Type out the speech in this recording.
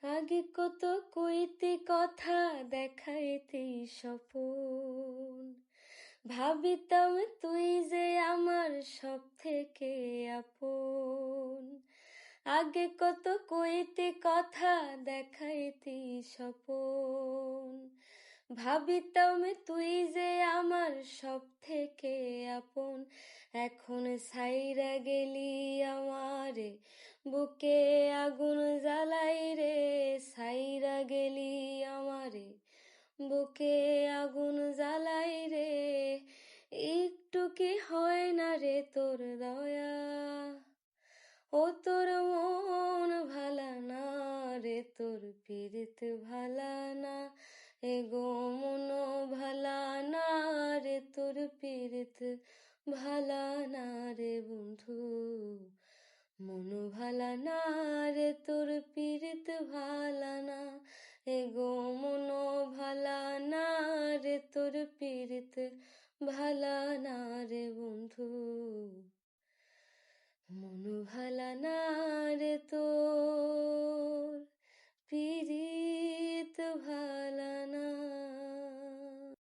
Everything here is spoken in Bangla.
আগে কত কইতে কথা দেখাইতে স্বপন, ভাবিতাম তুই যে আমার সব থেকে আপন। আগে কত কইতে কথা দেখাইতে স্বপন, ভাবিতাম তুই যে আমার সব থেকে আপন। এখন সাইরা গেলি আমারে, বুকে আগুন জ্বালাই রে। সাইরা গেলি আমারে, বুকে আগুন জ্বালাই রে। একটু কি হয় না রে তোর দয়া, ও তোর মন ভালা না রে, তোর পীড়িত ভালা না। এগো মন ভালা না রে, তোর পীড়িত ভালা না রে বন্ধু। মন ভালা না রে, তোর পীড়িত ভালা না। এগো মন ভালা না রে, তোর পীড়িত ভালা না রে বন্ধু। মন ভালা না